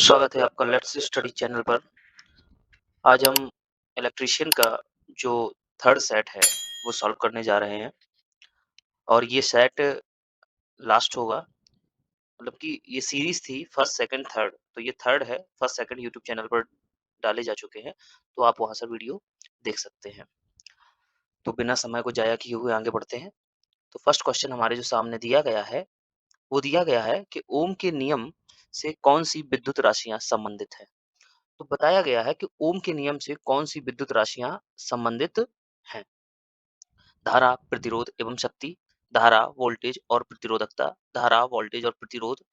स्वागत है आपका लेट्स स्टडी चैनल पर। आज हम इलेक्ट्रीशियन का जो थर्ड सेट है वो सॉल्व करने जा रहे हैं और ये सेट लास्ट होगा। मतलब कि ये सीरीज थी फर्स्ट सेकंड थर्ड, तो ये थर्ड है। फर्स्ट सेकंड यूट्यूब चैनल पर डाले जा चुके हैं, तो आप वहां से वीडियो देख सकते हैं। तो बिना समय को जाया किए हुए आगे बढ़ते हैं। तो फर्स्ट क्वेश्चन हमारे जो सामने दिया गया है वो दिया गया है कि ओम के नियम से कौन सी विद्युत राशियां संबंधित है। तो बताया गया है कि ओम के नियम से कौन सी विद्युत राशियां संबंधित हैं। धारा, प्रतिरोध एवं शक्ति, धारा, वोल्टेज और प्रतिरोधकता, धारा, वोल्टेज और प्रतिरोध,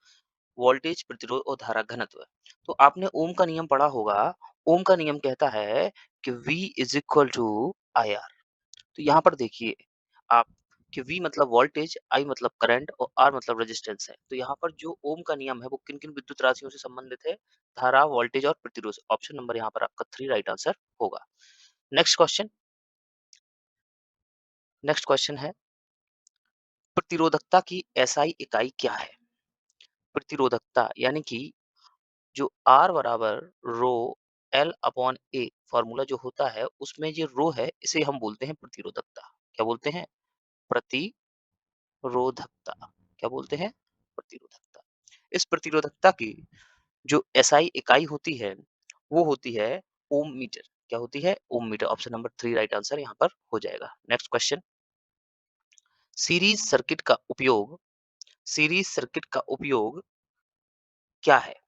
वोल्टेज, प्रतिरोध और धारा घनत्व। तो आपने ओम का नियम पढ़ा होगा। ओम का नियम कहता है कि V is equal to I R. तो यहाँ पर देखिए आप कि V मतलब वोल्टेज, I मतलब करंट और R मतलब रेजिस्टेंस है। तो यहाँ पर जो ओम का नियम है वो किन किन विद्युत राशियों से संबंधित है? धारा, वोल्टेज और प्रतिरोध। ऑप्शन नंबर यहाँ पर आपका 3 राइट आंसर होगा। Next question. नेक्स्ट क्वेश्चन है प्रतिरोधकता की एसआई इकाई क्या है? प्रतिरोधकता यानी कि जो R बराबर रो L अपॉन A फॉर्मूला जो होता है उसमें जो रो है इसे हम बोलते हैं प्रतिरोधकता। क्या बोलते हैं? प्रतिरोधकता। क्या बोलते हैं? प्रतिरोधकता। इस प्रतिरोधकता की जो एसआई इकाई होती है वो होती है ओम मीटर। क्या होती है? Ohm meter. Option number 3 right answer यहाँ पर हो जाएगा। Next question. सीरीज सर्किट का उपयोग सीरीज सर्किट का उपयोग क्या है?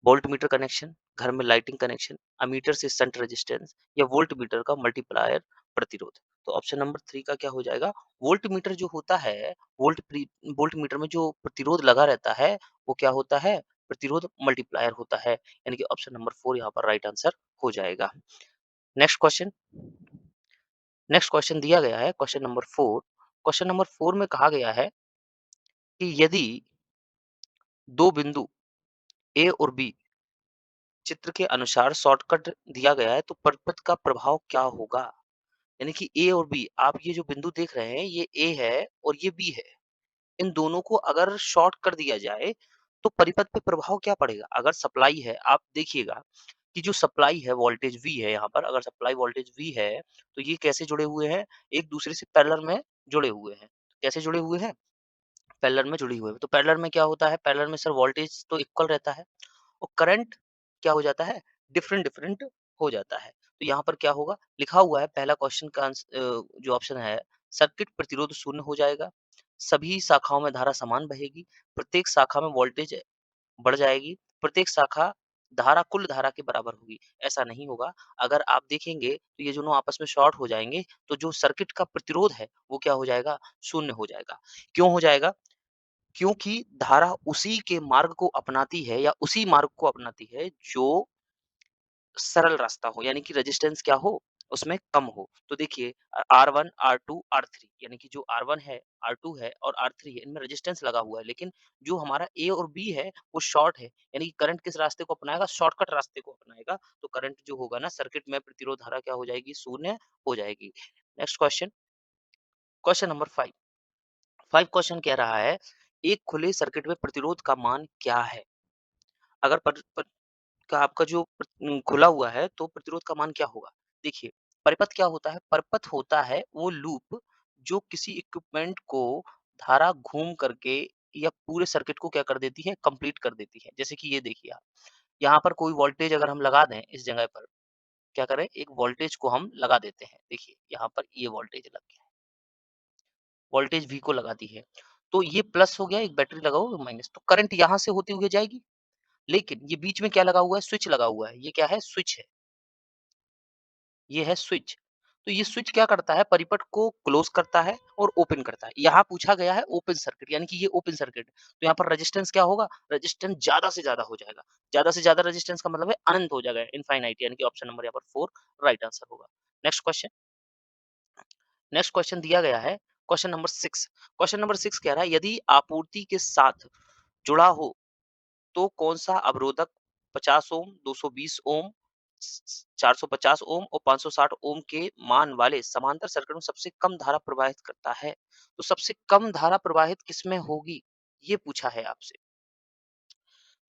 वोल्ट मीटर कनेक्शन, घर में लाइटिंग कनेक्शन, अमीटर से शंट रेजिस्टेंस या वोल्ट मीटर का मल्टीप्लायर प्रतिरोध। तो ऑप्शन नंबर 3 का क्या हो जाएगा? वोल्ट मीटर जो होता है, वोल्ट मीटर में जो प्रतिरोध लगा रहता है वो क्या होता है? प्रतिरोध मल्टीप्लायर होता है। यानी कि ऑप्शन नंबर 4 यहाँ पर राइट आंसर हो जाएगा। Next question. नेक्स्ट क्वेश्चन दिया गया है क्वेश्चन नंबर 4। क्वेश्चन नंबर 4 में कहा गया है कि यदि दो बिंदु ए और बी चित्र के अनुसार शॉर्टकट दिया गया है तो परिपथ का प्रभाव क्या होगा? यानी कि ए और बी, आप ये जो बिंदु देख रहे हैं ये ए है और ये बी है। इन दोनों को अगर शॉर्ट कर दिया जाए तो परिपथ पे प्रभाव क्या पड़ेगा? अगर सप्लाई है, आप देखिएगा कि जो सप्लाई है वोल्टेज वी है, यहाँ पर अगर सप्लाई वोल्टेज वी है तो ये कैसे जुड़े हुए हैं? एक दूसरे से पैरेलल में जुड़े हुए हैं। कैसे जुड़े हुए हैं? पैरेलल में जुड़ी हुए हैं। तो पैरेलल में क्या होता है? पैरेलल में सर वोल्टेज तो इक्वल रहता है और करंट क्या हो जाता है? डिफरेंट डिफरेंट हो जाता है। तो यहाँ पर क्या होगा? लिखा हुआ है पहला क्वेश्चन का जो ऑप्शन है, सर्किट प्रतिरोध शून्य हो जाएगा, सभी शाखाओं में धारा समान बहेगी, प्रत्येक शाखा में वोल्टेज बढ़ जाएगी, प्रत्येक शाखा धारा कुल धारा के बराबर होगी। ऐसा नहीं होगा। अगर आप देखेंगे तो ये दोनों आपस में शॉर्ट हो जाएंगे तो जो सर्किट का प्रतिरोध है वो क्या हो जाएगा? शून्य हो जाएगा। क्यों हो जाएगा? क्योंकि धारा उसी के मार्ग को अपनाती है या उसी मार्ग को अपनाती है जो सरल रास्ता हो, यानी कि रेजिस्टेंस क्या हो? उसमें कम हो। तो देखिए R1, R2, R3 यानी कि जो R1 है, R2 है और R3 है, इनमें रेजिस्टेंस लगा हुआ है। लेकिन जो हमारा A और B है वो शॉर्ट है। यानी कि करंट किस रास्ते को अपनाएगा? शॉर्टकट रास्ते को अपनाएगा। तो करंट जो होगा ना सर्किट में प्रतिरोध धारा क्या हो जाएगी? शून्य हो जाएगी। Next question. Question number 5। 5 question कह रहा है एक खुले सर्किट में प्रतिरोध का मान क्या है? अगर का आपका जो खुला हुआ है तो प्रतिरोध का मान क्या होगा? देखिए, परिपथ क्या होता है? परिपथ होता है वो लूप जो किसी इक्विपमेंट को धारा घूम करके या पूरे सर्किट को क्या कर देती है? कंप्लीट कर देती है। जैसे कि ये देखिए आप, यहाँ पर कोई वोल्टेज अगर हम लगा दें इस जगह पर, क्या करें? एक वोल्टेज को हम लगा देते हैं। देखिए, यहाँ पर ये वोल्टेज लग गया है, वोल्टेज V को लगा दी है। तो ये प्लस हो गया, एक बैटरी लगा हुआ माइनस, तो करंट यहाँ से होते हुए जाएगी। लेकिन ये बीच में क्या लगा हुआ है? स्विच लगा हुआ है। ये क्या है? स्विच है। ये है स्विच। तो ये स्विच क्या करता है? परिपथ को क्लोज करता है और ओपन करता है। यहाँ पूछा गया है ओपन सर्किट, यानी कि ये ओपन सर्किट है। तो यहाँ पर रेजिस्टेंस क्या होगा? रेजिस्टेंस ज्यादा से ज्यादा हो जाएगा। ज्यादा से ज्यादा रेजिस्टेंस का मतलब है अनंत हो जाएगा, इनफाइनाइट, यानी कि ऑप्शन नंबर यहाँ पर 4 राइट आंसर होगा। Next question. नेक्स्ट क्वेश्चन दिया गया है क्वेश्चन नंबर 6। क्वेश्चन नंबर 6 कह रहा है यदि आपूर्ति के साथ जुड़ा हो तो कौन सा अवरोधक 50 ओम, 220 ओम, 450 ओम और 560 ओम के मान वाले समांतर सर्किट में सबसे कम धारा प्रवाहित करता है? तो सबसे कम धारा प्रवाहित किसमें होगी? ये पूछा है आपसे।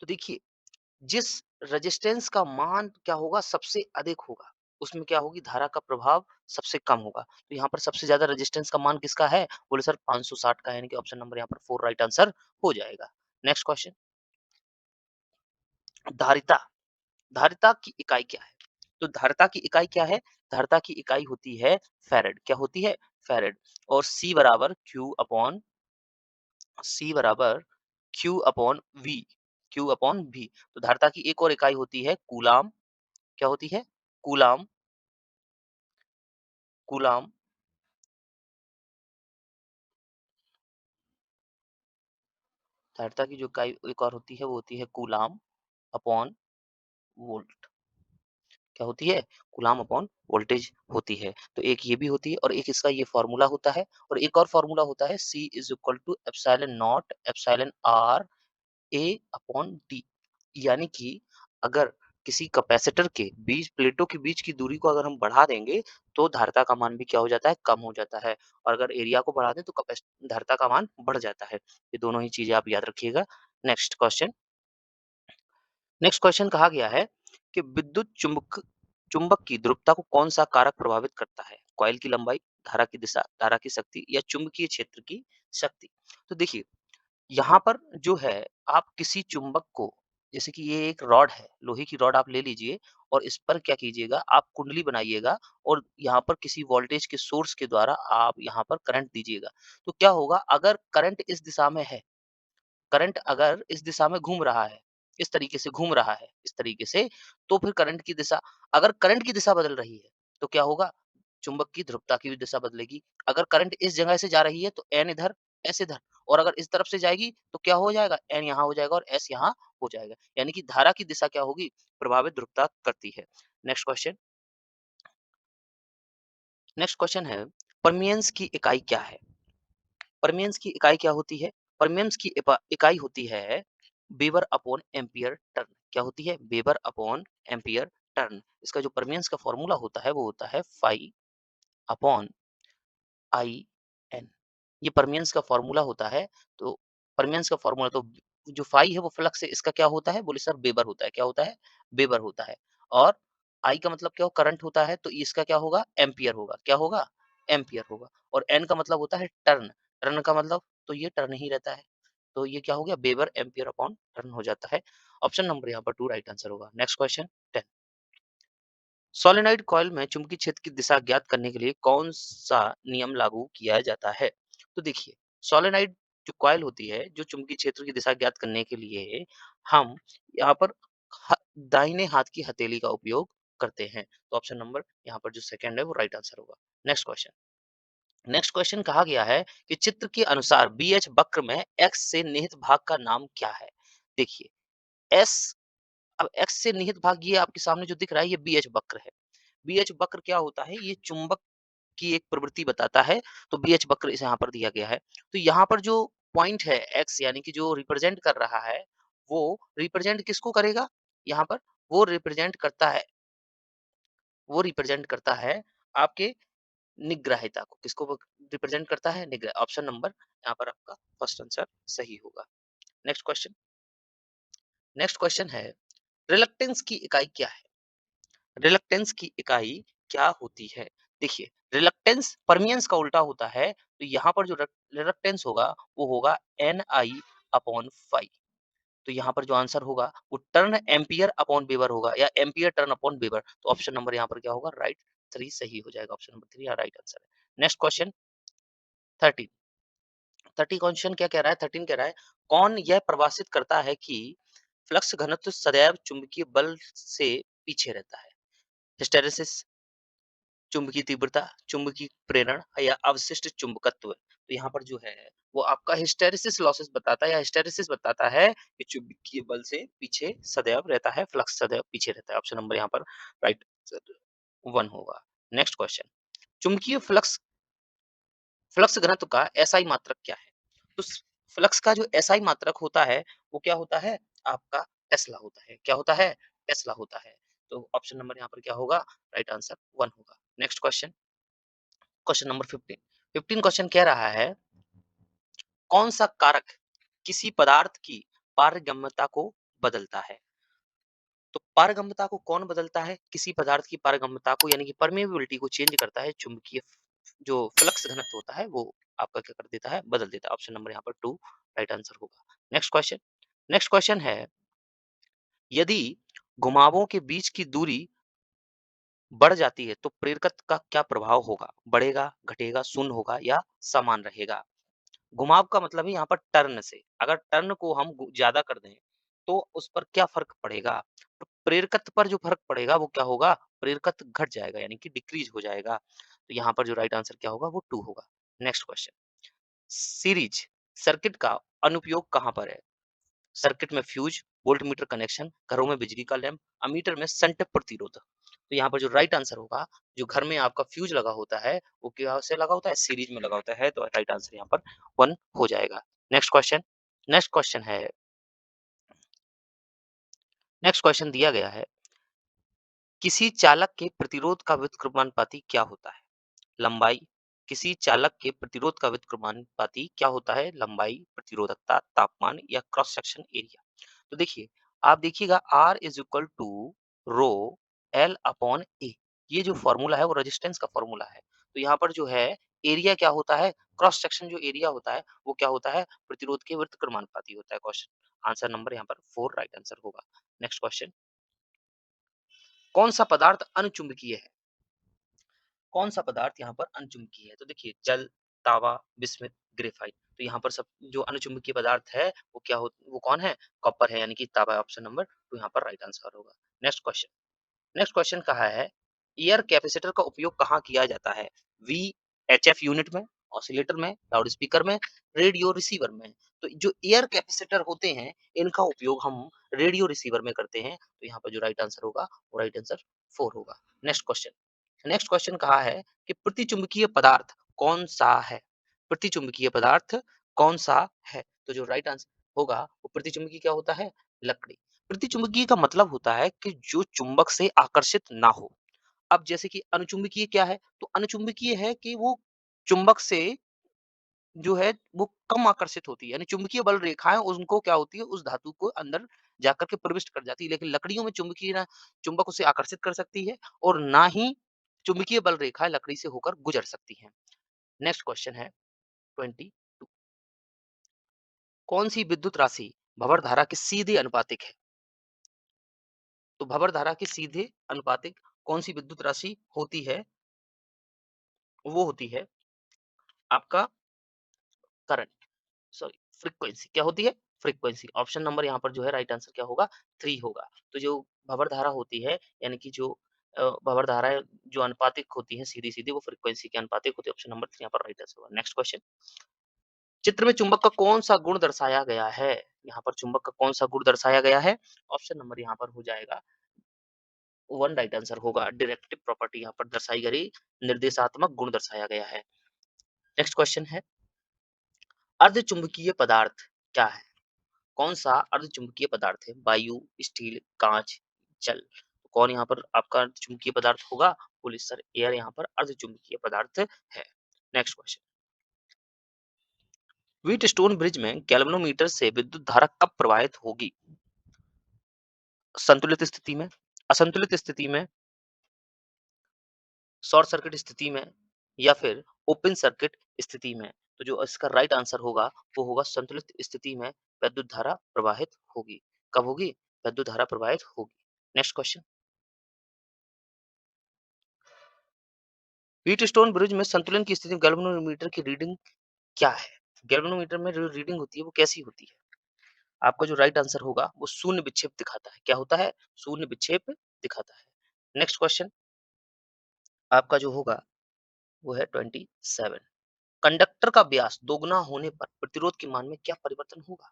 तो देखिए जिस रेजिस्टेंस का मान क्या होगा सबसे अधिक होगा, उसमें क्या होगी धारा का प्रभाव सबसे कम होगा। तो यहाँ पर सबसे ज़्यादा रेजिस्टेंस का मान किसका है? बोले सर 560 का है, यानी कि ऑप्शन नंबर यहाँ पर 4 राइट आंसर हो जाएगा। नेक्स्ट क्वेश्चन, धारिता। धारिता की इकाई क्या है? तो धारिता की इकाई क्या है? धारिता की इकाई होती है फैरेड। क्या होती है? फैरेड। और C बराबर Q upon V, Q upon V। तो धारिता की एक और इकाई होती है कूलाम। क्या होती है? Coulomb, coulomb. धारिता की जो इकाई एक और होती है वो होती है कूलाम अपॉन वोल्ट। क्या होती है? कूलाम अपॉन वोल्टेज होती है। तो एक ये भी होती है और एक इसका ये फॉर्मूला होता है और एक और फॉर्मूला होता है C is equal to epsilon naught epsilon R A upon D। यानी कि अगर किसी कैपेसिटर के बीच प्लेटों के बीच की दूरी को अगर हम बढ़ा देंगे तो धारिता का मान भी क्या हो जाता है? कम हो जाता है। और अगर एरिया को बढ़ा दें तो धारिता का मान बढ़ जाता है। ये दोनों ही चीजें आप याद रखिएगा। नेक्स्ट क्वेश्चन, नेक्स्ट क्वेश्चन कहा गया है कि विद्युत चुंबक की ध्रुवता को कौन सा कारक प्रभावित करता है? कॉइल की लंबाई, धारा की दिशा, धारा की शक्ति या चुंबकीय क्षेत्र की शक्ति। तो देखिए यहाँ पर जो है आप किसी चुंबक को, जैसे कि ये एक रॉड है, लोहे की रॉड आप ले लीजिए और इस पर क्या कीजिएगा आप कुंडली बनाइएगा और यहाँ पर किसी वोल्टेज के सोर्स के द्वारा आप यहाँ पर करंट दीजिएगा। तो क्या होगा अगर करंट इस दिशा में है, करंट अगर इस दिशा में घूम रहा है, इस तरीके से घूम रहा है, इस तरीके से, तो फिर करंट की दिशा, अगर करंट की दिशा बदल रही है, तो क्या होगा? चुंबक की ध्रुवता की भी दिशा बदलेगी। अगर करंट इस जगह से जा रही है, तो एन इधर, एस इधर और अगर इस तरफ से जाएगी, तो क्या हो जाएगा? एन यहाँ हो जाएगा और एस यहाँ हो जाएगा। यानी कि धारा की दिशा क्या होगी? प्रभावित ध्रुवता करती है। नेक्स्ट क्वेश्चन, नेक्स्ट क्वेश्चन है, परमीयंस की इकाई क्या है? परमीयंस की इकाई क्या होती है? परमीयंस की इकाई होती है वेबर अपॉन एम्पियर टर्न। क्या होती है? Weber upon ampere turn. इसका जो परमीयंस का फॉर्मूला होता है वो होता है फाई अपॉन आई एन। ये परमीयंस का फॉर्मूला होता है। तो परमीयंस का फॉर्मूला तो जो फाई है वो फ्लक्स है, इसका क्या होता है? बोले सर वेबर होता है। क्या होता है? वेबर होता है। और आई का मतलब क्या हो? करंट होता है, तो इसका क्या होगा? एम्पियर होगा। क्या होगा? एम्पियर होगा। और एन का मतलब होता है टर्न। टर्न का मतलब तो ये टर्न ही रहता है। तो ये क्या हो गया? वेबर एम्पियर अपॉन टर्न हो जाता है। ऑप्शन नंबर यहाँ पर 2 राइट आंसर होगा। नेक्स्ट क्वेश्चन 10, सोलेनोइड कॉइल में चुंबकीय क्षेत्र की दिशा ज्ञात करने के लिए कौन सा नियम लागू किया जाता है? तो देखिए सोलेनोइड जो कॉइल होती है, जो चुंबकीय क्षेत्र की दिशा ज्ञात करने के लिए हम यहाँ पर दाहिने हाथ की हथेली का उपयोग करते हैं। तो ऑप्शन नंबर यहाँ पर जो सेकंड है वो राइट आंसर होगा। नेक्स्ट क्वेश्चन, नेक्स्ट क्वेश्चन कहा गया है कि चित्र के अनुसार बी एच वक्र में एक्स से निहित भाग का नाम क्या है? देखिए एस, अब एक्स से निहित भाग ये आपके सामने जो दिख रहा है ये बी एच वक्र है। बीएच वक्र क्या होता है? ये चुंबक की एक प्रवृत्ति बताता है। तो बीएच वक्र इसे यहाँ पर दिया गया है। तो यहाँ पर जो पॉइंट है एक्स, यानी कि जो रिप्रेजेंट कर रहा है, वो रिप्रेजेंट किसको करेगा? यहाँ पर वो रिप्रेजेंट करता है, वो रिप्रेजेंट करता है आपके निग्राहिता को। किसको रिप्रेजेंट करता है? निग्रह। ऑप्शन नंबर यहाँ पर आपका फर्स्ट आंसर सही होगा। नेक्स्ट क्वेश्चन, नेक्स्ट क्वेश्चन है, रिलक्टेंस की इकाई क्या है? रिलक्टेंस की इकाई क्या होती है? देखिए रिलक्टेंस परमियंस का उल्टा होता है। तो यहाँ पर जो रिलक्टेंस होगा वो होगा एन आई अपॉन फाइव। तो यहाँ पर जो आंसर होगा वो टर्न एम्पियर अपॉन वेबर होगा या एम्पियर टर्न अपॉन वेबर। तो ऑप्शन नंबर यहाँ पर क्या होगा? राइट 3 सही हो जाएगा। ऑप्शन नंबर 3 राइट आंसर है। नेक्स्ट क्वेश्चन 13, 30 क्वेश्चन क्या कह रहा है? 13 कह रहा है कौन यह प्रभाषित करता है कि फ्लक्स घनत्व सदैव चुंबकीय बल से पीछे रहता है? हिस्टेरेसिस, चुंबकीय तीव्रता, चुंबकीय प्रेरण या अवशिष्ट चुंबकत्व। तो यहाँ पर जो है वो आपका हिस्टेरिसिस लॉसेस बताता है या हिस्टेरिसिस बताता है कि चुंबकीय बल से पीछे सदैव रहता है, फ्लक्स सदैव पीछे रहता है। ऑप्शन नंबर यहाँ पर राइट 1 होगा। नेक्स्ट क्वेश्चन, चुंबकीय फ्लक्स फ्लक्स घनत्व का एसआई मात्रक क्या है? तो फ्लक्स का जो एसआई मात्रक होता है वो क्या होता है? आपका टेस्ला होता है। क्या होता है? टेस्ला होता है। तो ऑप्शन नंबर यहाँ पर क्या होगा? राइट आंसर 1 होगा। Next question, question number 15, 15 question कह रहा है कौन सा कारक किसी पदार्थ की पारगम्यता को बदलता है? पारगम्यता को कौन बदलता है? किसी पदार्थ की पारगम्यता को यानी कि परमेबिलिटी को चेंज करता है चुंबकीय जो फ्लक्स घनत्व होता है वो आपका क्या कर देता है? बदल देता है। ऑप्शन नंबर यहाँ पर 2 राइट आंसर होगा। Next question. नेक्स्ट क्वेश्चन है यदि घुमावों के बीच की दूरी बढ़ जाती है तो प्रेरकत्व का क्या प्रभाव होगा? बढ़ेगा, घटेगा, शून्य होगा या समान रहेगा? घुमाव का मतलब है यहाँ पर टर्न से। अगर टर्न को हम ज्यादा कर दें तो उस पर क्या फर्क पड़ेगा? तो प्रेरकत्व पर जो फर्क पड़ेगा वो क्या होगा? प्रेरकत्व घट जाएगा यानी कि डिक्रीज हो जाएगा। तो यहाँ पर जो राइट आंसर क्या होगा? वो 2 होगा। Next question. सीरीज सर्किट का अनुप्रयोग कहाँ पर है? सर्किट में फ्यूज, वोल्टमीटर कनेक्शन, घरों में बिजली का लैंप, अमीटर में संट प्रतिरोध। तो यहाँ पर जो राइट आंसर होगा, जो घर में आपका फ्यूज लगा होता है वो क्या से लगा होता है? सीरीज में लगा होता है। तो राइट आंसर यहाँ पर 1 हो जाएगा। Next question. नेक्स्ट क्वेश्चन है, नेक्स्ट क्वेश्चन दिया गया है किसी चालक के प्रतिरोध का व्युत्क्रमानुपाती क्या होता है? लंबाई। किसी चालक के प्रतिरोध का व्युत्क्रमानुपाती क्या होता है? लंबाई, प्रतिरोधकता, तापमान या क्रॉस सेक्शन एरिया। तो देखिए, आप देखिएगा R is equal to rho L upon A. ये जो फॉर्मूला है वो रेजिस्टेंस का फॉर्मूला है। तो यहाँ पर जो है एरिया क्या होता है? क्रॉस सेक्शन जो एरिया होता है वो क्या होता है? प्रतिरोध के व्युत्क्रमानुपाती होता है। क्वेश्चन आंसर नंबर यहाँ पर 4 राइट आंसर होगा। Next question. कौन सा पदार्थ अनचुंबकीय है? कौन सा पदार्थ यहाँ पर अनचुंबकीय है? तो देखिए जल, तावा, बिस्मिथ, ग्रेफाइट। तो यहाँ पर सब जो अणुचुंबकीय पदार्थ है वो क्या हो वो कौन है? कॉपर है यानी कि तांबा। ऑप्शन नंबर 2 यहाँ पर राइट आंसर होगा। Next question. नेक्स्ट क्वेश्चन कहा है एयर कैपेसिटर का उपयोग कहाँ किया जाता है? वीएचएफ यूनिट में, ऑसिलेटर में, लाउड स्पीकर में, रेडियो रिसीवर में। तो जो एयर कैपेसिटर होते हैं इनका उपयोग हम रेडियो रिसीवर में करते हैं। तो यहाँ पर जो राइट आंसर होगा वो राइट आंसर 4 होगा। Next question. नेक्स्ट क्वेश्चन कहा है कि प्रतिचुंबकीय पदार्थ कौन सा है? प्रतिचुंबकीय पदार्थ कौन सा है? तो जो राइट आंसर होगा वो प्रतिचुंबकीय क्या होता है? लकड़ी। प्रतिचुंबकीय का मतलब होता है कि जो चुंबक से आकर्षित ना हो। अब जैसे कि अनुचुंबकीय क्या है? तो अनुचुंबकीय है कि वो चुंबक से जो है वो कम आकर्षित होती है। यानी चुंबकीय बल रेखाएं उनको क्या होती है? उस धातु को अंदर जाकर के प्रविष्ट कर जाती है। लेकिन लकड़ियों में चुंबकीय ना चुंबक उसे आकर्षित कर सकती है और ना ही चुंबकीय बल रेखाएं लकड़ी से होकर गुजर सकती हैं। नेक्स्ट क्वेश्चन है 22। कौन सी विद्युत राशि भंवर धारा के सीधे अनुपातिक है? तो भंवर धारा के सीधे अनुपातिक कौन सी विद्युत राशि होती है? वो होती है आपका करंट, सॉरी फ्रीक्वेंसी। क्या होती है? फ्रीक्वेंसी। ऑप्शन नंबर यहाँ पर जो है राइट आंसर क्या होगा? 3 होगा। तो जो भंवर धारा होती है यानी कि जो भंवर धाराएं जो अनुपातिक होती हैं सीधी-सीधी वो फ्रीक्वेंसी के अनुपातिक होती है। ऑप्शन नंबर 3 यहाँ पर राइट आंसर होगा। Next question. चित्र में चुंबक का कौन-सा गुण दर्शाया गया है? यहाँ पर चुंबक का कौन-सा गुण दर्शाया गया है? ऑप्शन नंबर यहाँ पर हो जाएगा 1 राइट आंसर होगा। डायरेक्टिव प्रॉपर्टी यहाँ पर दर्शाई गई, निर्देशात्मक गुण दर्शाया गया है। नेक्स्ट क्वेश्चन है अर्धचुंबकीय पदार्थ क्या है? कौन-सा अर्धचुंबकीय पदार्थ है? वायु, स्टील, कांच, जल। तो कौन यहाँ पर आपका अर्धचुंबकीय पदार्थ होगा? पॉलिस्टर एयर यहाँ पर अर्धचुंबकीय पदार्थ है। Next question. व्हीटस्टोन ब्रिज में गैल्वेनोमीटर से विद्युत धारा कब प्रवाहित होगी? संतुलित स्थिति में, असंतुलित स्थिति में, शॉर्ट सर्किट स्थिति में या फिर ओपन सर्किट स्थिति में। तो जो इसका राइट आंसर होगा वो होगा संतुलित स्थिति में विद्युत धारा प्रवाहित होगी। कब होगी? विद्युत धारा प्रवाहित होगी। Next question. व्हीटस्टोन ब्रिज में संतुलन की स्थिति में गैल्वेनोमीटर की रीडिंग क्या है? गैल्वेनोमीटर में जो रीडिंग होती है वो कैसी होती है? आपका जो राइट आंसर होगा वो शून्य विक्षेप दिखाता है। क्या होता है? शून्य विक्षेप दिखाता है। नेक्स्ट क्वेश्चन आपका जो होगा वो है 27। कंडक्टर का व्यास दोगुना होने पर प्रतिरोध के मान में क्या परिवर्तन होगा?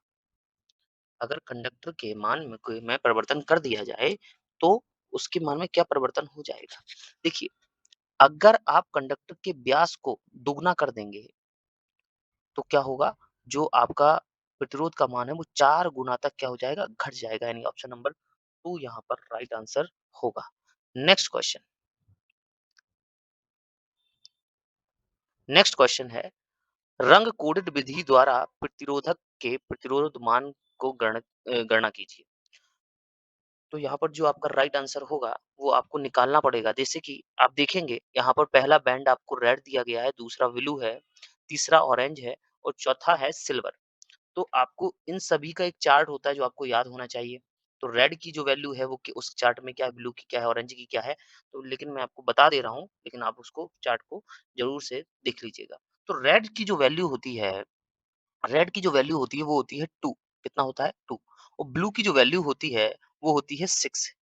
अगर कंडक्टर के मान में कोई में परिवर्तन कर दिया जाए तो उसके मान में क्या परिवर्तन हो जाएगा? देखिए, अगर आप कंडक्टर के व्यास को दुगना कर देंगे तो क्या होगा? जो आपका प्रतिरोध का मान है वो 4 गुना तक क्या हो जाएगा? घट जाएगा। यानी ऑप्शन नंबर 2 यहाँ पर राइट आंसर होगा। Next question. नेक्स्ट क्वेश्चन है रंग कोडेड विधि द्वारा प्रतिरोधक के प्रतिरोध मान को गणना कीजिए। तो यहाँ पर जो आपका राइट आंसर होगा, वो आपको निकालना पड़ेगा। जैसे कि आप देखेंगे यहाँ पर पहला बैंड आपको रेड दिया गया है, दूसरा ब्लू है, तीसरा ऑरेंज है और चौथा है सिल्वर। तो आपको इन सभी का एक चार्ट होता है जो आपको याद होना चाहिए। तो रेड की जो वैल्यू है वो उस चार्ट में क्या है, ब्लू की क्या है, ऑरेंज की क्या है। तो लेकिन मैं आपको बता दे रहा हूँ, लेकिन आप उसको चार्ट को जरूर से देख लीजिएगा। तो रेड की जो वैल्यू होती है वो होती है 2। कितना होता है 2। और ब्लू की जो वैल्यू होती है वो होती है 6।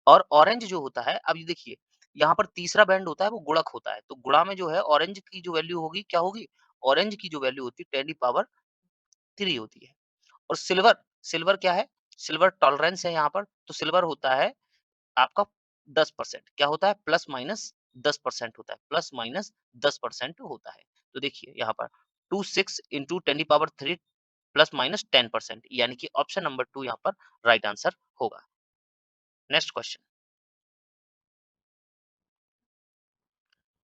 और ऑरेंज जो होता है, अब ये देखिए यहाँ पर तीसरा बैंड होता है वो गुणक होता है। तो गुणा में जो है ऑरेंज की जो वैल्यू होगी क्या होगी, ऑरेंज की जो वैल्यू होती है 10 की पावर 3 होती है। और सिल्वर, सिल्वर क्या है, सिल्वर टॉलरेंस है यहाँ पर। तो सिल्वर होता है आपका 10%। क्या होता है, प्लस माइनस 10% होता है, प्लस माइनस 10% होता है। तो देखिए यहाँ पर 2 6 × 10 की पावर 3 प्लस माइनस 10%, यानी कि ऑप्शन नंबर 2 यहाँ पर राइट आंसर होगा। Next question.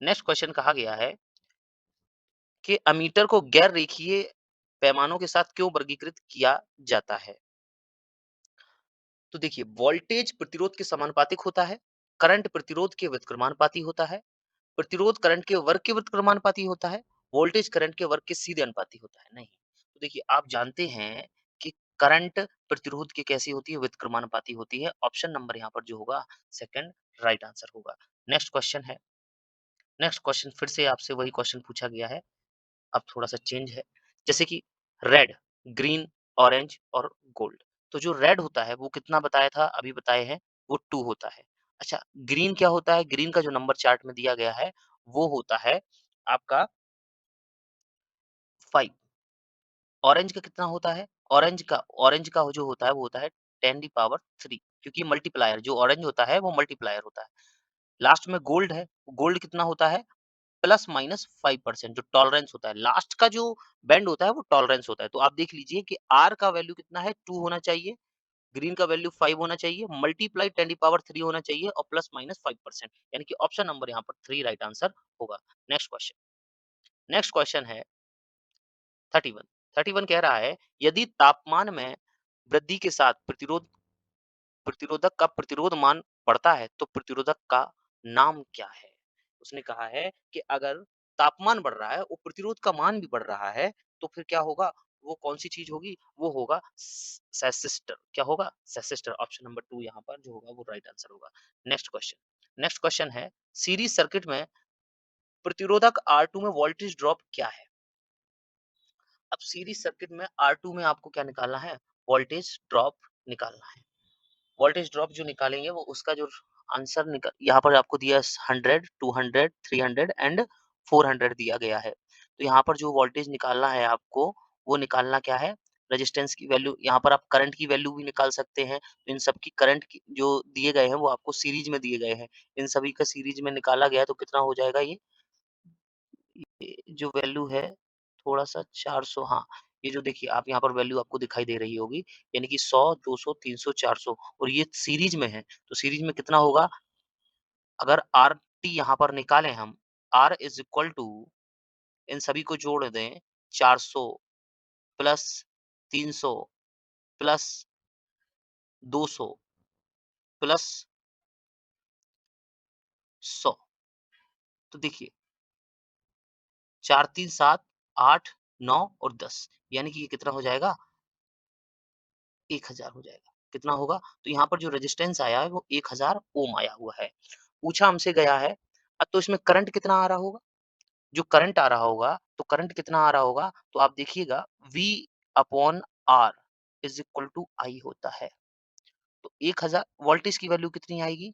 नेक्स्ट क्वेश्चन कहा गया है कि अमीटर को गैर रेखीय पैमानों के साथ क्यों वर्गीकृत किया जाता है। तो देखिए वोल्टेज प्रतिरोध के समानुपातिक होता है, करंट प्रतिरोध के व्युत्क्रमानुपाती होता है, प्रतिरोध करंट के वर्ग के व्युत्क्रमानुपाती होता है, वोल्टेज करंट के वर्ग के सीधे अनुपाती होता है। नहीं, तो देखिए आप जानते हैं कि करंट प्रतिरोध की कैसी होती है, व्युत्क्रमानुपाती होती है। ऑप्शन नंबर यहाँ पर जो होगा सेकंड राइट आंसर होगा। नेक्स्ट क्वेश्चन है। नेक्स्ट क्वेश्चन फिर से आपसे वही क्वेश्चन पूछा गया है, अब थोड़ा-सा चेंज है। जैसे कि रेड, ग्रीन, ऑरेंज और गोल्ड। तो जो रेड होता है वो कितना बताया था, अभी बताए हैं, वो 2 होता है। अच्छा, ग्रीन क्या होता है? ग्रीन का जो नंबर चार्ट में दिया गया है वो होता है आपका 5। ऑरेंज का कितना होता है? ऑरेंज का जो होता है वो होता है 10 की पावर 3, क्योंकि मल्टीप्लायर जो ऑरेंज होता है वो मल्टीप्लायर होता है। लास्ट में गोल्ड है, गोल्ड कितना होता है? प्लस माइनस 5%, जो टॉलरेंस होता है। लास्ट का जो बैंड होता है वो टॉलरेंस होता है। तो आप देख लीजिए कि आर का वैल्यू कितना है, 2 होना चाहिए, ग्रीन का वैल्यू 5 होना चाहिए, मल्टीप्लाई 10 की पावर 3 होना चाहिए और प्लस माइनस 5%, यानी कि ऑप्शन नंबर यहाँ पर 3 राइट आंसर होगा। Next question. नेक्स्ट क्वेश्चन है 31। 31 कह रहा है यदि तापमान में वृद्धि के साथ प्रतिरोधक का प्रतिरोध मान बढ़ता है तो प्रतिरोधक का नाम क्या है? उसने कहा है कि अगर तापमान बढ़ रहा है और प्रतिरोध का मान भी बढ़ रहा है तो फिर क्या होगा? वो कौन-सी चीज़ होगी? वो होगा सेसिस्टर। क्या होगा? सेसिस्टर। ऑप्शन नंबर 2 यहाँ पर जो होगा वो राइट आंसर होगा। Next question. नेक्स्ट क्वेश्चन है सीरीज सर्किट में प्रतिरोधक R2 में वोल्टेज ड्रॉप क्या है? अब सीरीज सर्किट में R2 में आपको क्या निकालना है? वोल्टेज ड्रॉप निकालना है। वोल्टेज ड्रॉप जो निकालेंगे वो उसका जो आंसर निकल यहाँ पर आपको दिया 100, 200, 300 एंड 400 दिया गया है। तो यहाँ पर जो वोल्टेज निकालना है आपको, वो निकालना क्या है? रेजिस्टेंस की वैल्यू। यहाँ पर आप करंट की वैल्यू भी निकाल सकते हैं। तो इन सब की करंट की जो दिए गए हैं वो आपको सीरीज में दिए गए हैं। इन सभी का सीरीज में निकाला गया है तो कितना हो जाएगा ये जो वैल्यू है थोड़ा-सा 400। हाँ, ये जो देखिए आप यहाँ पर वैल्यू आपको दिखाई दे रही होगी, यानी कि 100, 200, 300, 400 और ये सीरीज में है, तो सीरीज में कितना होगा? अगर आरटी यहाँ पर निकालें हम, R इज़ इक्वल टू इन सभी को जोड़ दें, 400 प्लस 300 प्लस 200 प्लस 100। तो देखिए 4 3 7 8 9 और 10, यानी कि ये कितना हो जाएगा? 1000 हो जाएगा। कितना होगा? तो यहाँ पर जो रेजिस्टेंस आया है वो 1000 ओम आया हुआ है। पूछा हमसे गया है, तो इसमें करंट कितना आ रहा होगा? जो करंट आ रहा होगा, तो करंट कितना आ रहा होगा? तो आप देखिएगा V upon R is equal to I होता है। तो 1000 वोल्टेज की वैल्यू कितनी आएगी?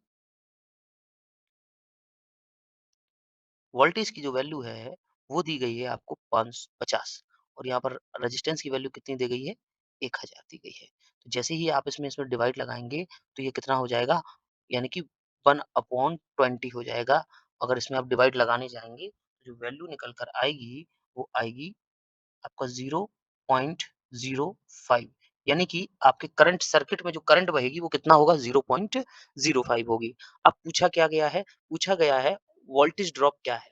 वोल्टेज की जो वैल्यू है, वो दी गई है आपको 550 और यहाँ पर रेजिस्टेंस की वैल्यू कितनी दी गई है? 1000 दी गई है। तो जैसे ही आप इसमें डिवाइड लगाएँगे, तो ये कितना हो जाएगा? यानी कि 1/20 हो जाएगा। अगर इसमें आप डिवाइड लगाने जाएँगे, तो जो वैल्यू निकल कर आएगी, वो आएगी आपका 0.05, यानी कि आपके करंट सर्किट में जो करंट बहेगी, वो कितना होगा? 0.05 होगी। अब पूछा क्या गया है? पूछा गया है वोल्टेज ड्रॉप क्या है?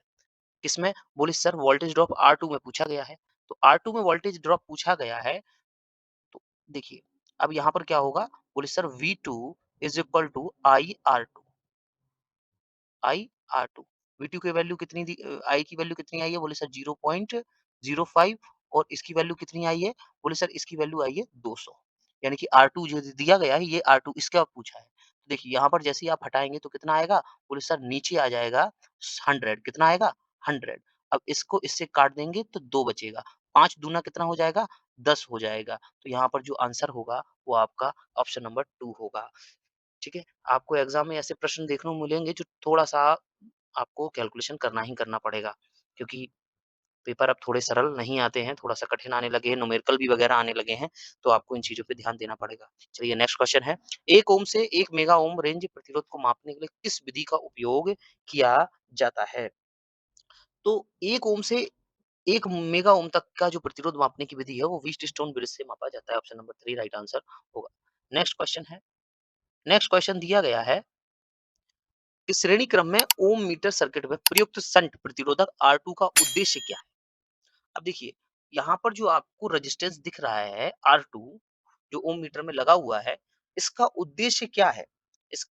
किसमें? बोले सर वोल्टेज ड्रॉप R2 में पूछा गया है। तो R2 में वोल्टेज ड्रॉप पूछा गया है, तो देखिए अब यहाँ पर क्या होगा? बोले sir V2 is equal to I R two, I R two. V two की वैल्यू कितनी दी, आई की वैल्यू कितनी आई है? बोले सर 0.05, और इसकी वैल्यू कितनी आई है? बोले सर इसकी वैल्यू आई है 200। यानी कि आर टू जो दिया गया है, ये आर टू इसका पूछा है। तो देखिए यहाँ पर जैसे ही आप हटाएंगे तो कितना आएगा? बोले सर नीचे आ जाएगा 100। कितना आएगा? 100। अब इसको इससे काट देंगे तो 2 बचेगा। 5 दूना कितना हो जाएगा? 10 हो जाएगा। तो यहाँ पर जो आंसर होगा वो आपका ऑप्शन नंबर 2 होगा। ठीक है? आपको एग्ज़ाम में ऐसे प्रश्न देखने को मिलेंगे जो थोड़ा-सा आपको कैलकुलेशन करना ही करना पड़ेगा, क्योंकि पेपर अब थोड़े सरल नहीं आते हैं, थोड़ा-सा कठिन आने लगे हैं, न्यूमेरिकल भी वगैरह आने लगे हैं, तो आपको इन चीज़ों पे ध्यान देना पड़ेगा। चलिए नेक्स्ट क्वेश्चन है, 1 ओम से 1 मेगा ओम रेंज प्रतिरोध को मापने के लिए किस विधि का उपयोग किया जाता है? तो 1 ओम से 1 मेगा ओम तक का जो प्रतिरोध मापने की विधि है, वो व्हीटस्टोन ब्रिज से मापा जाता है। ऑप्शन नंबर 3 राइट आंसर होगा। नेक्स्ट क्वेश्चन है, नेक्स्ट क्वेश्चन दिया गया है इस श्रेणी क्रम में ओम मीटर सर्किट में प्रयुक्त संट प्रतिरोधक R2 का उद्देश्य क्या है? अब देखिए, यहाँ पर जो आपको रेजिस्टेंस दिख रहा है R2, जो ओम मीटर में लगा हुआ है, इसका उद्देश्य क्या है? इस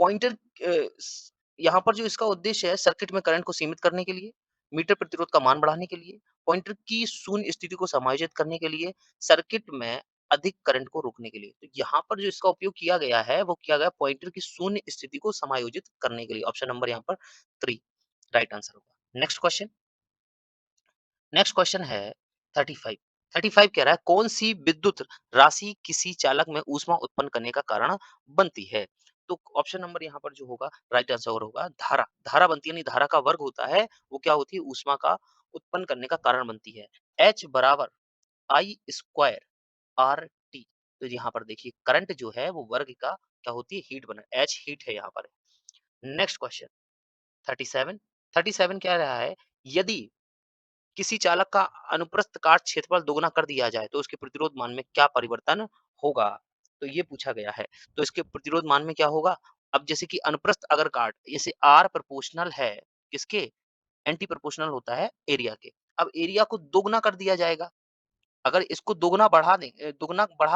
पॉइंटर यहाँ पर जो इसका उद्देश्य है सर्किट में करंट को सीमित करने के लिए, मीटर प्रतिरोध का मान बढ़ाने के लिए, पॉइंटर की शून्य स्थिति को समायोजित करने के लिए, सर्किट में अधिक करंट को रोकने के लिए। तो यहाँ पर जो इसका उपयोग किया गया है, वो किया गया पॉइंटर की शून्य स्थिति को समायोजित करने के लिए। ऑप्शन नंबर यहाँ पर 3 राइट आंसर होगा। नेक्स्ट क्वेश्चन, नेक्स्ट क्वेश्चन है 35। 35 कह रहा है कौन सी विद्युत राशि किसी चालक में ऊष्मा उत्पन्न करने का कारण बनती है? तो ऑप्शन नंबर यहाँ पर जो होगा राइट आंसर होगा धारा। धारा बनती है, यानी धारा का वर्ग होता है, वो क्या होती है? ऊष्मा का उत्पन्न करने का कारण बनती है। H बराबर आई स्क्वायर आर टी। तो यहाँ पर देखिए करंट जो है वो वर्ग का क्या होती है? हीट बना, H हीट है यहाँ पर। Next question 37। 37 क्या रहा है? यदि किसी चालक का अनुप्रस्थ काट क्षेत्रफल दोगुना कर दिया जाए तो उसके प्रतिरोध मान में क्या परिवर्तन होगा? तो ये पूछा गया है। तो इसके प्रतिरोध मान में क्या होगा? अब जैसे कि अनुप्रस्थ अगर काट, जैसे आर प्रोपोर्शनल है किसके? एंटी प्रोपोर्शनल होता है एरिया के। अब एरिया को दोगुना कर दिया जाएगा। अगर इसको दोगुना बढ़ा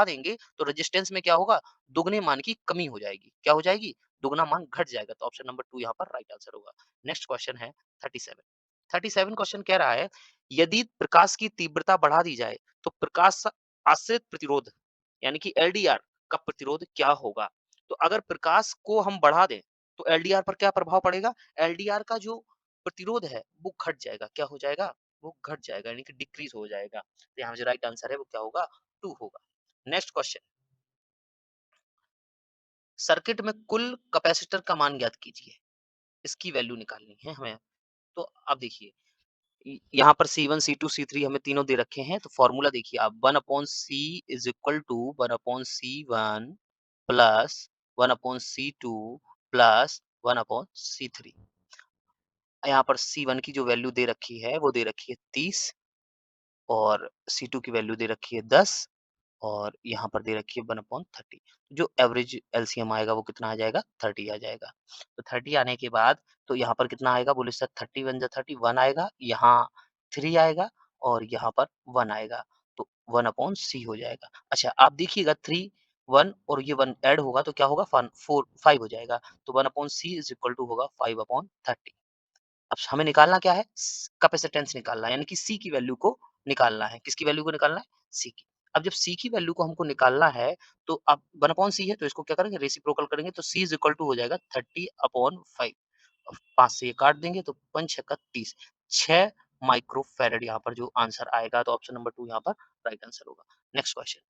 देंगे तो रेजिस्टेंस में क्या होगा? दोगुने मान की कमी हो जाएगी। क्या हो जाएगी? दोगुना मान घट जाएगा। तो ऑप्शन नंबर 2 यहाँ पर राइट आंसर होगा। नेक्स्ट क्वेश्चन है 37। 37 क्वेश्चन कह रहा है यदि प्रकाश की तीव्रता बढ़ा दी जाए तो प्रकाश आश्रित प्रतिरोध यानी कि एलडीआर का प्रतिरोध क्या होगा? तो अगर प्रकाश को हम बढ़ा दें तो एलडीआर पर क्या प्रभाव पड़ेगा? एलडीआर का जो प्रतिरोध है वो घट जाएगा। क्या हो जाएगा? वो घट जाएगा, यानी कि डिक्रीज हो जाएगा। तो यहाँ जो राइट आंसर है वो क्या होगा? 2 होगा। नेक्स्ट क्वेश्चन, सर्किट में कुल कैपेसिटर का मान ज्ञात कीजिए। इसकी वैल्यू निकालनी है हमें। तो अब देखिए यहाँ पर C1 C2 C3 हमें तीनों दे रखे हैं। तो फॉर्मूला देखिए आप 1 upon C is equal to 1 upon C1 plus 1 upon C2 plus 1 upon C3। यहाँ पर C1 की जो वैल्यू दे रखी है वो दे रखी है 30, और C2 की वैल्यू दे रखी है 10, और यहाँ पर दे रखी है 1/30। जो एवरेज एलसीएम आएगा वो कितना आ जाएगा? 30 आ जाएगा। तो 30 आने के बाद तो यहाँ पर कितना आएगा? बोले सर 30 वन जा 30, 1 आएगा, यहाँ 3 आएगा और यहाँ पर 1 आएगा। तो 1/C हो जाएगा। अच्छा आप देखिएगा 3, 1 और ये 1 ऐड होगा तो क्या होगा? 5 हो जाएगा। तो 1/C इज इक्वल टू होगा 5/30। अब हमें निकालना क्या है? कैपेसिटेंस निकालना है, यानी कि सी की वैल्यू को निकालना है। किसकी वैल्यू को निकालना है? सी की। अब जब सी की वैल्यू को हमको निकालना है तो अब 1 अपॉन सी है तो इसको क्या करेंगे? रेसिप्रोकल करेंगे तो सी इज इक्वल टू हो जाएगा 30/5। 5 से ये काट देंगे तो 5 छक्का 30, 6 माइक्रो फैराड यहाँ पर जो आंसर आएगा। तो ऑप्शन नंबर 2 यहाँ पर राइट आंसर होगा। नेक्स्ट क्वेश्चन,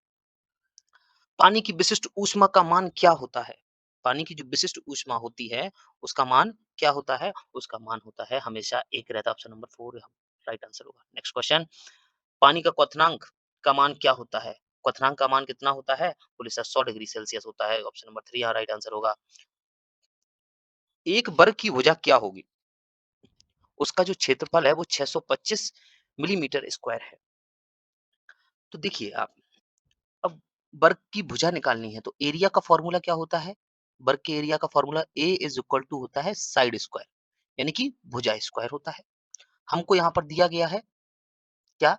पानी की विशिष्ट ऊष्मा का मान क्या होता है? पानी की जो विशिष्ट ऊष्मा होती है, उसका मान क्या होता है? उसका मान होता है हमेशा 1 रहता है। ऑप्शन नंबर 4 राइट आंसर होगा। नेक्स्ट क्वेश्चन, पानी का क्वथनांक का मान क्या होता है? क्वथनांक का मान कितना होता है? बोले सर 100 डिग्री सेल्सियस होता है। ऑप्शन नंबर 3 यहाँ राइट आंसर होगा। एक वर्ग की भुजा क्या होगी? उसका जो क्षेत्रफल है वो 625 मिलीमीटर स्क्वायर है। तो देखिए आप, अब वर्ग की भुजा निकालनी है तो एरिया का फॉर्मूला क्या होता है? वर्ग के एरिया का formula A is equal to होता है साइड स्क्वायर, यानी कि भुजा स्क्वायर होता है। हमको यहाँ पर दिया गया है क्या?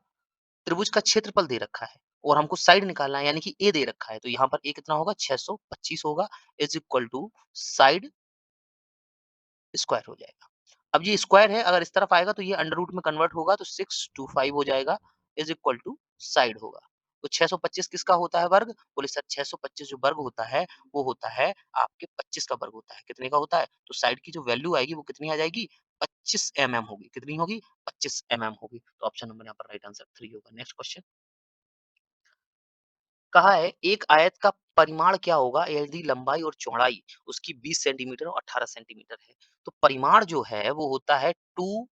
त्रिभुज का क्षेत्रफल दे रखा है। और हमको साइड निकालना है, यानी कि ए दे रखा है, तो यहाँ पर ए कितना होगा 625 होगा is equal to side square हो जाएगा। अब ये स्क्वायर है, अगर इस तरफ आएगा तो ये अंडर रूट में कन्वर्ट होगा तो 625 हो जाएगा इज इक्वल टू साइड होगा। तो 625 किसका होता है वर्ग? बोले सर 625 जो वर्ग होता है वो होता है आपके 25 का वर्ग होता है। कितने का होता है? तो साइड की जो वैल्यू आएगी वो कितनी आ जाएगी? 25 mm होगी। कितनी होगी? 25 mm होगी। तो ऑप्शन नंबर यहाँ पर राइट आंसर 3 होगा। नेक्स्ट क्वेश्चन कहा है एक आयत का परिमाण क्या होगा यदि लंबाई और चौड़ाई उसकी 20 सेंटीमीटर और 18 सेंटीमीटर है। तो परिमाण जो है वो होता है 2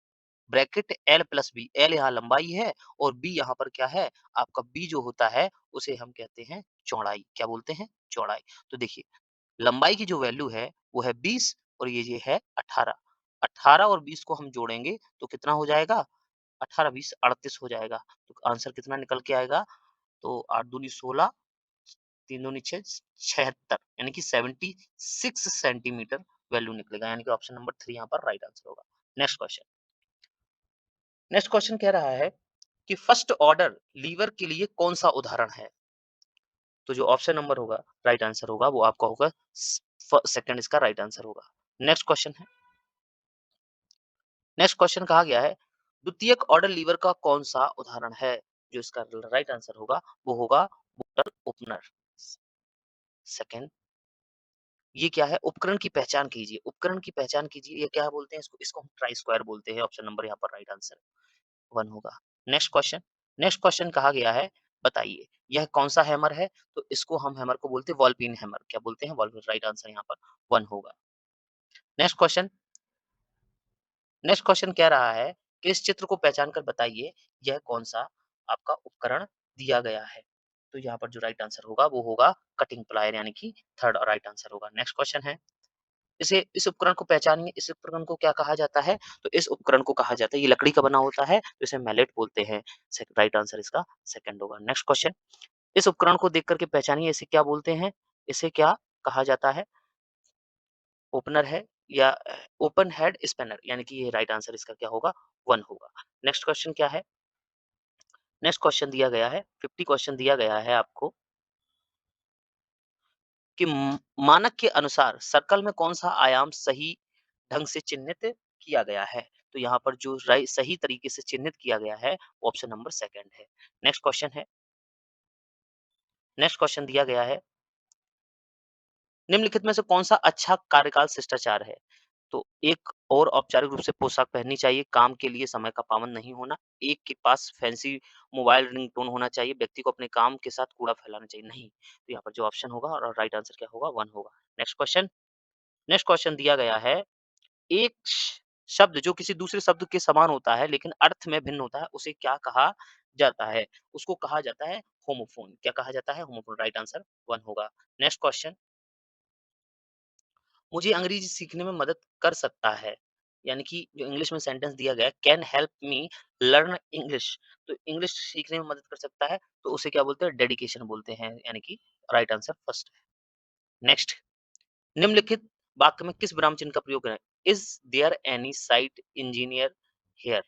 bracket L plus B. L यहाँ लंबाई है और बी यहाँ पर क्या है? आपका बी जो होता है उसे हम कहते हैं चौड़ाई। क्या बोलते हैं? चौड़ाई। तो देखिए लंबाई की जो वैल्यू है वो है 20 और ये है 18। 18 और 20 को हम जोड़ेंगे तो कितना हो जाएगा? 18 20 38 हो जाएगा। तो आंसर कितना निकल के आएगा? तो 8 दूनी 16, 3 दूनी 6, 76 यानी कि 76 सेंटीमीटर वैल्यू निकलेगा, यानी कि ऑप्शन नंबर 3 यहाँ पर राइट आंसर होगा। Next question. नेक्स्ट क्वेश्चन कह रहा है कि फर्स्ट ऑर्डर लीवर के लिए कौन सा उदाहरण है? तो जो ऑप्शन नंबर होगा राइट आंसर होगा वो आपका होगा सेकंड, इसका राइट आंसर होगा। नेक्स्ट क्वेश्चन है। नेक्स्ट क्वेश्चन कहा गया है द्वितीयक ऑर्डर लीवर का कौन सा उदाहरण है? जो इसका राइट आंसर होगा वो होगा मोटर ओपनर। सेकंड, ये क्या है? उपकरण की पहचान कीजिए। उपकरण की पहचान कीजिए, ये क्या बोलते हैं इसको? इसको हम ट्राई स्क्वायर बोलते हैं। ऑप्शन नंबर यहाँ पर राइट आंसर 1 होगा। Next question. नेक्स्ट क्वेश्चन कहा गया है बताइए यह कौन सा हैमर है? तो इसको हम हैमर को बोलते हैं बॉल पिन हैमर। क्या बोलते हैं? Ball pin. राइट आंसर यहाँ पर 1 होगा। Next question. नेक्स्ट क्वेश्चन कह रहा है कि इस चित्र को पहचान कर बताइए यह कौन सा आपका उपकरण दिया गया है? तो यहाँ पर जो राइट आंसर होगा वो होगा कटिंग प्लायर, यानी कि थर्ड राइट आंसर होगा। नेक्स्ट क्वेश्चन है इसे इस उपकरण को पहचानिए। इस उपकरण को क्या कहा जाता है? तो इस उपकरण को कहा जाता है, ये लकड़ी का बना होता है तो इसे मैलेट बोलते हैं। राइट आंसर इसका सेकंड होगा। Next question. इस उपकरण को देख करके पहचानिए इसे क्या बोलते हैं? इसे क्या कहा जाता है? ओपनर है या ओपन हेड स्पैनर, यानी कि ये राइट आंसर इसका क्या होगा? 1 होगा। नेक्स्ट क्वेश्चन क्या है? नेक्स्ट क्वेश्चन दिया गया है 50 क्वेश्चन दिया गया है आपको कि मानक के अनुसार सर्कल में कौन सा आयाम सही ढंग से चिन्हित किया गया है? तो यहाँ पर जो सही तरीके से चिन्हित किया गया है ऑप्शन नंबर सेकंड है। नेक्स्ट क्वेश्चन है। नेक्स्ट क्वेश्चन दिया गया है निम्नलिखित में से कौन सा अच्छा कार्यकाल शिष्टाचार है? तो एक और औपचारिक रूप से पोशाक पहननी चाहिए, काम के लिए समय का पाबंद नहीं होना, एक के पास फैंसी मोबाइल रिंगटोन होना चाहिए, व्यक्ति को अपने काम के साथ कूड़ा फैलाना चाहिए। नहीं, तो यहाँ पर जो ऑप्शन होगा और राइट आंसर क्या होगा? 1 होगा। Next question. नेक्स्ट क्वेश्चन दिया गया है एक शब्द जो किसी दूसरे शब्द के समान होता है लेकिन अर्थ में भिन्न होता है, उसे क्या कहा जाता है? उसको कहा जाता है होमोफोन। क्या कहा जाता है? होमोफोन। राइट आंसर 1 होगा। Next question. मुझे अंग्रेजी सीखने में मदद कर सकता है, यानी कि जो इंग्लिश में सेंटेंस दिया गया है can help me learn English. तो इंग्लिश सीखने में मदद कर सकता है तो उसे क्या बोलते हैं? डेडिकेशन बोलते हैं, यानी कि राइट आंसर फर्स्ट है। नेक्स्ट। निम्नलिखित वाक्य में किस विराम चिन्ह का प्रयोग करें? Is there any site engineer here?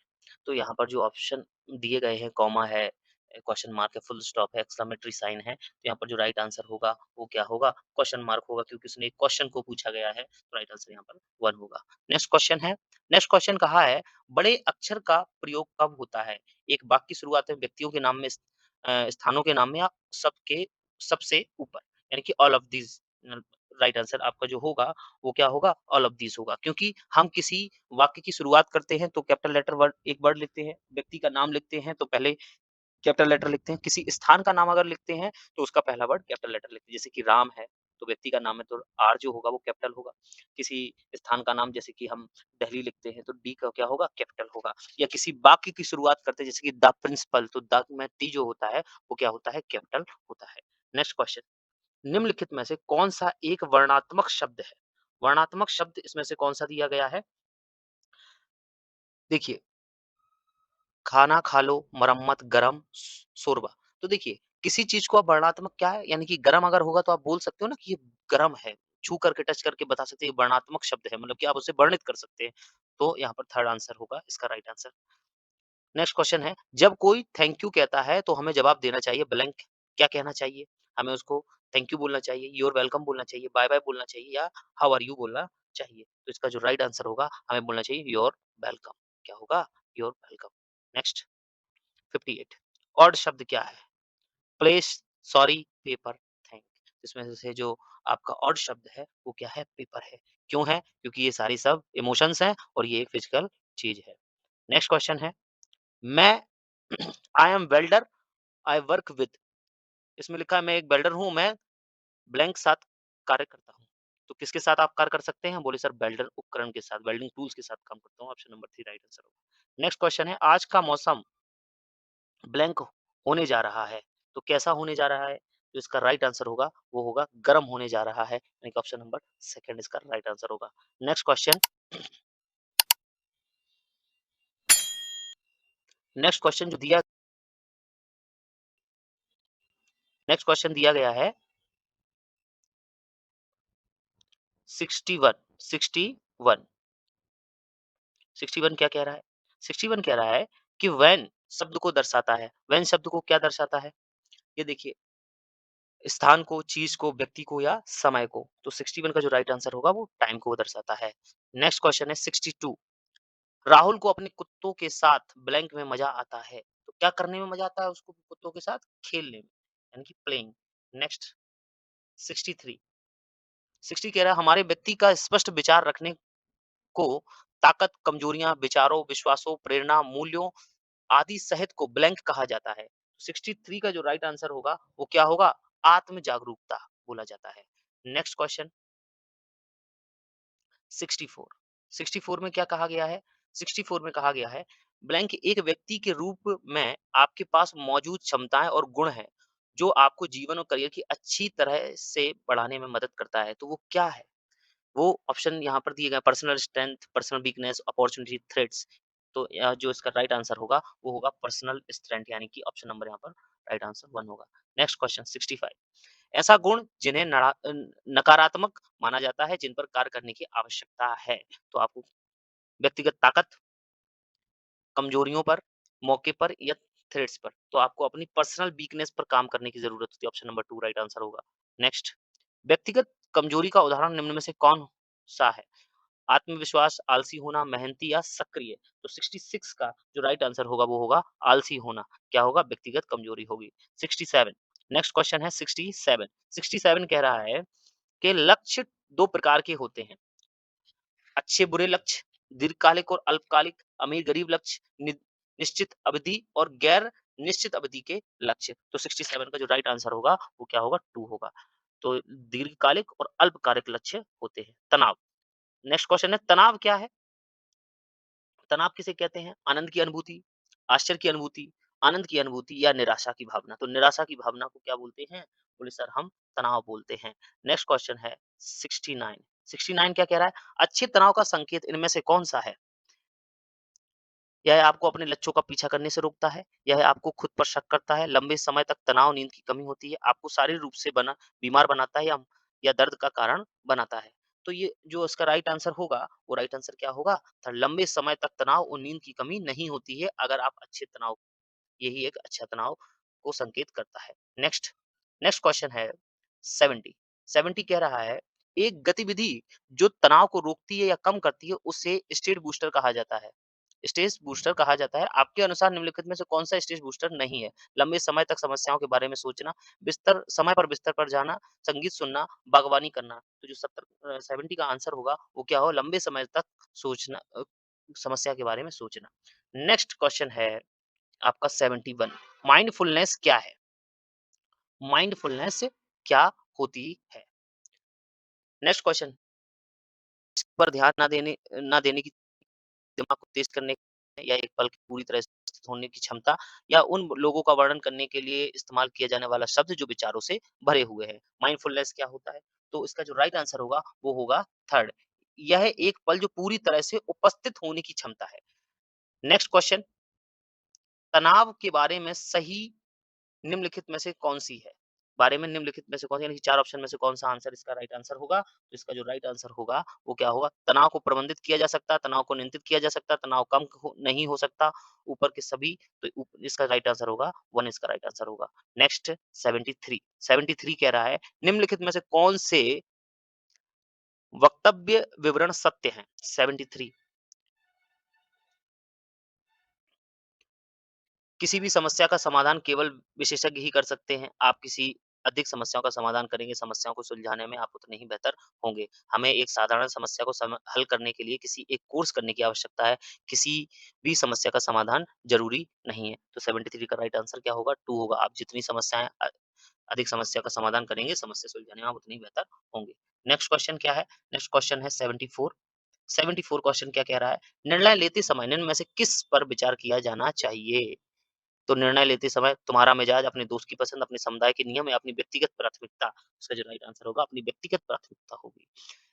तो यहाँ पर जो ऑप्शन दिए गए हैं कॉमा है, क्वेश्चन मार्क है, फुल स्टॉप है, एक्सक्लेमेटरी साइन है, तो यहाँ पर जो राइट आंसर होगा वो क्या होगा? क्वेश्चन मार्क होगा, क्योंकि उसने एक क्वेश्चन को पूछा गया है तो राइट आंसर यहाँ पर 1 होगा। नेक्स्ट क्वेश्चन है। नेक्स्ट क्वेश्चन कहा है बड़े अक्षर का प्रयोग कब होता है? एक वाक्य की शुरुआत में व्यक्तियों के नाम में स्थानों के नाम में या सबके सबसे ऊपर, यानी कि all of these. Right answer आपका जो होगा वो क्या होगा? ऑल ऑफ दीज होगा, क्योंकि हम किसी वाक्य की शुरुआत करते हैं तो कैपिटल लेटर वर्ड एक वर्ड लिखते हैं, व्यक्ति का नाम लिखते हैं तो पहले कैपिटल लेटर लिखते हैं, किसी स्थान का नाम अगर लिखते हैं तो उसका पहला वर्ड कैपिटल लेटर लिखते हैं। जैसे कि राम है तो व्यक्ति का नाम है तो आर जो होगा वो कैपिटल होगा। किसी स्थान का नाम जैसे कि हम दिल्ली लिखते हैं तो डी का क्या होगा? कैपिटल होगा। या किसी वाक्य की शुरुआत करते हैं जैसे कि द प्रिंसिपल, तो द में टी जो होता है वो क्या होता है? कैपिटल होता है। Next question. निम्नलिखित में से कौन-सा एक वर्णात्मक शब्द है? वर्णात्मक शब्द इसमें से कौन-सा दिया गया है? देखिए, खाना खा लो, मरम्मत, गरम, शोरबा। तो देखिए, किसी चीज़ को आप वर्णात्मक क्या है, यानी कि गरम अगर होगा तो आप बोल सकते हो ना कि ये गरम है। छू करके, टच करके बता सकते हैं ये वर्णात्मक शब्द है, मतलब कि आप उसे वर्णित कर सकते हैं। तो यहाँ पर थर्ड आंसर होगा इसका राइट आंसर। नेक्स्ट क्वेश्चन है, जब कोई थैंक यू कहता है तो हमें जवाब देना चाहिए ब्लैंक, क्या कहना चाहिए? हमें उसको थैंक यू बोलना चाहिए, यू आर वेलकम बोलना चाहिए, बाय बाय बोलना चाहिए या हाउ आर यू बोलना चाहिए? तो इसका जो राइट आंसर होगा, हमें बोलना चाहिए यू आर वेलकम। क्या होगा? You are welcome. Next 58, odd शब्द क्या है? Place, sorry, paper, thank. इसमें से जो आपका ऑड शब्द है वो क्या है? पेपर है। क्यों है? क्योंकि ये सारी सब इमोशंस हैं और ये एक फिजिकल चीज है। नेक्स्ट क्वेश्चन है, मैं I am welder, I work with. इसमें लिखा है मैं एक वेल्डर हूँ, मैं ब्लैंक साथ कार्य करता हूँ। तो किसके साथ आप कार्य कर सकते हैं? बोले सर वेल्डर उपकरण के साथ, वेल्डिंग टूल्स के साथ काम करता हूँ। ऑप्शन नंबर 3 राइट आंसर होगा। नेक्स्ट क्वेश्चन है, आज का मौसम ब्लैंक होने जा रहा है। तो कैसा होने जा रहा है? जो इसका राइट आंसर होगा वो होगा गर्म होने जा रहा है, यानी कि ऑप्शन नंबर सेकंड इसका राइट आंसर होगा। नेक्स्ट क्वेश्चन, नेक्स्ट क्वेश्चन जो दिया नेक्स्ट क्वेश्चन दिया गया है 61 61 61 क्या कह रहा है? 61 कह रहा है कि व्हेन शब्द को दर्शाता है। व्हेन शब्द को क्या दर्शाता है? ये देखिए, स्थान को, चीज को, व्यक्ति को या समय को। तो 61 का जो राइट आंसर होगा वो टाइम को दर्शाता है। नेक्स्ट क्वेश्चन है 62, राहुल को अपने कुत्तों के साथ ब्लैंक में मजा आता है। तो क्या करने में मजा आता है उसको? कुत्तों के साथ खेलने में, यानी कि प्लेइंग। नेक्स्ट 63, 60 कह रहा है हमारे व्यक्ति का स्पष्ट विचार रखने को ताकत, कमजोरियां, विचारों, विश्वासों, प्रेरणा, मूल्यों आदि सहित को ब्लैंक कहा जाता है। 63 का जो राइट आंसर होगा वो क्या होगा? आत्म जागरूकता बोला जाता है। नेक्स्ट क्वेश्चन 64, 64 में क्या कहा गया है? 64 में कहा गया है ब्लैंक एक व्यक्ति के रूप में आपके पास मौजूद क्षमताएं और गुण हैं जो आपको जीवन और करियर की अच्छी तरह से बढ़ाने में मदद करता है। तो वो क्या है? वो ऑप्शन यहाँ पर दिए गए, personal strength, personal weakness, opportunity, threats. तो जो इसका राइट आंसर होगा वो होगा पर्सनल स्ट्रेंथ, यानी कि ऑप्शन नंबर यहाँ पर राइट आंसर 1 होगा। नेक्स्ट क्वेश्चन 65, ऐसा गुण जिन्हें नकारात्मक माना जाता है, जिन पर कार्य करने की आवश्यकता है। तो आपको व्यक्तिगत ताकत, कमजोरियों पर, मौके पर या थ्रेड्स पर। तो आपको अपनी पर्सनल वीकनेस पर काम करने की जरूरत होती है। ऑप्शन नंबर 2 राइट आंसर होगा। नेक्स्ट, व्यक्तिगत कमजोरी का उदाहरण निम्न में से कौन सा है? आत्मविश्वास, आलसी होना, मेहनती या सक्रिय। तो 66 का जो राइट आंसर होगा वो होगा आलसी होना। क्या होगा? व्यक्तिगत कमजोरी होगी। 67, नेक्स्ट क्वेश्चन है 67, 67 कह रहा है कि लक्ष्य दो प्रकार के होते हैं, अच्छे बुरे लक्ष्य, दीर्घकालिक और अल्पकालिक, अमीर गरीब लक्ष्य, निश्चित अवधि और गैर निश्चित अवधि के लक्ष्य। तो 67 का जो राइट आंसर होगा वो क्या होगा? 2 होगा। तो दीर्घकालिक और अल्पकालिक लक्ष्य होते हैं। तनाव, नेक्स्ट क्वेश्चन है तनाव क्या है? तनाव किसे कहते हैं? आनंद की अनुभूति, आश्चर्य की अनुभूति, आनंद की अनुभूति या निराशा की भावना। तो निराशा की भावना को क्या बोलते हैं? बोले सर हम तनाव बोलते हैं। नेक्स्ट क्वेश्चन है 69, 69 क्या कह रहा है? अच्छे तनाव का संकेत इनमें से कौन सा है? यह आपको अपने लक्ष्यों का पीछा करने से रोकता है, यह आपको खुद पर शक करता है, लंबे समय तक तनाव, नींद की कमी होती है, आपको शारीरिक रूप से बीमार बनाता है या दर्द का कारण बनाता है। तो ये जो इसका राइट आंसर होगा, वो राइट आंसर क्या होगा? लंबे समय तक तनाव और नींद की कमी नहीं होती है अगर आप अच्छे तनाव, यही एक अच्छा तनाव को संकेत करता है। नेक्स्ट, नेक्स्ट क्वेश्चन है 70, 70 कह रहा है एक गतिविधि जो तनाव को रोकती है या कम करती है उसे स्टेट बूस्टर कहा जाता है। स्टेज बूस्टर कहा जाता है। आपके अनुसार निम्नलिखित में से कौन-सा स्टेज बूस्टर नहीं है? लंबे समय तक समस्याओं के बारे में सोचना, समय पर बिस्तर पर जाना, संगीत सुनना, बागवानी करना। तो जो 70 का आंसर होगा वो क्या होगा? लंबे समय तक सोचना, समस्या के बारे में सोचना। नेक्स्ट क्वेश्चन है आपका 71, माइंडफुलनेस क्या है? माइंडफुलनेस क्या होती है? नेक्स्ट क्वेश्चन, पर ध्यान ना देने की, दिमाग को तेज करने या एक पल की पूरी तरह से स्थित होने की क्षमता या उन लोगों का वर्णन करने के लिए इस्तेमाल किया जाने वाला शब्द जो विचारों से भरे हुए हैं। माइंडफुलनेस क्या होता है? तो इसका जो राइट आंसर होगा वो होगा थर्ड। यह एक पल जो पूरी तरह से उपस्थित होने की क्षमता है। नेक्स्ट क्वेश्चन, तनाव के बारे में सही निम्नलिखित में से कौन सी है? बारे में निम्नलिखित में से कौन यानी कि 4 ऑप्शन में से कौन-सा आंसर इसका राइट आंसर होगा? तो इसका जो राइट आंसर होगा वो क्या होगा? तनाव को प्रबंधित किया जा सकता है, तनाव को नियंत्रित किया जा सकता है, तनाव कम हो नहीं हो सकता, ऊपर के सभी तो इसका राइट आंसर होगा 1 इसका राइट आंसर होगा। नेक्स्ट 73, 73 कह रहा है निम्नलिखित में से कौन से वक्तव्य विवरण सत्य हैं? 73 किसी भी समस्या का समाधान केवल विशेषज्ञ ही कर सकते हैं। आप किसी अधिक समस्याओं का समाधान करेंगे, समस्याओं को सुलझाने में आप उतने ही बेहतर होंगे। हमें एक साधारण समस्या को हल करने के लिए किसी एक कोर्स करने की आवश्यकता है। किसी भी समस्या का समाधान ज़रूरी नहीं है। तो 73 का राइट आंसर क्या होगा? 2 होगा। आप जितनी समस्याएँ अधिक समस्या का समाधान करेंगे, समस्या सुलझाने में आप उतने ही बेहतर होंगे। नेक्स्ट क्वेश्चन क्या है? नेक्स्ट क्वेश्चन है 74। 74 क्वेश्चन क्या कह रहा है? निर्णय लेते समय निम्न में से किस पर विचार किया जाना चाहिए? तो निर्णय लेते समय तुम्हारा मिजाज, अपने दोस्त की पसंद, अपने समुदाय के नियम या अपनी व्यक्तिगत प्राथमिकता, इसका जो राइट आंसर होगा अपनी व्यक्तिगत प्राथमिकता होगी।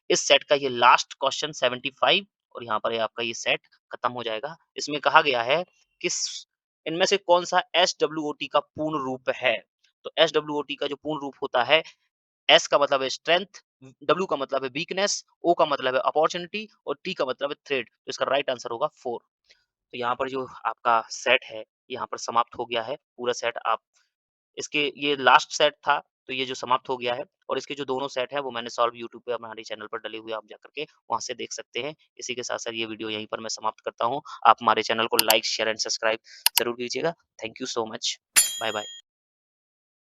इस सेट का ये लास्ट क्वेश्चन 75 और यहाँ पर ये आपका ये सेट खत्म हो जाएगा। इसमें कहा गया है किस इनमें से कौन-सा एसडब्ल्यूओटी का पूर्ण रूप है? तो एसडब्ल्यूओटी का जो पूर्ण रूप होता है, एस का मतलब है स्ट्रेंथ, डब्ल्यू का मतलब है वीकनेस, ओ का मतलब है अपॉर्च्युनिटी और टी का मतलब है थ्रेट। तो इसका राइट आंसर होगा 4। तो यहाँ पर जो आपका सेट है, यहाँ पर समाप्त हो गया है। पूरा सेट आप इसके ये लास्ट सेट था, तो ये जो समाप्त हो गया है और इसके जो दोनों सेट हैं, वो मैंने सॉल्व यूट्यूब पे हमारे चैनल पर डले हुए आप जाकर के वहाँ से देख सकते हैं। इसी के साथ-साथ ये वीडियो यहीं पर मैं समाप्त करता हूँ। आप हमारे चैनल को लाइक, शेयर एंड सब्सक्राइब ज़रूर कीजिएगा। Thank you so much. Bye bye.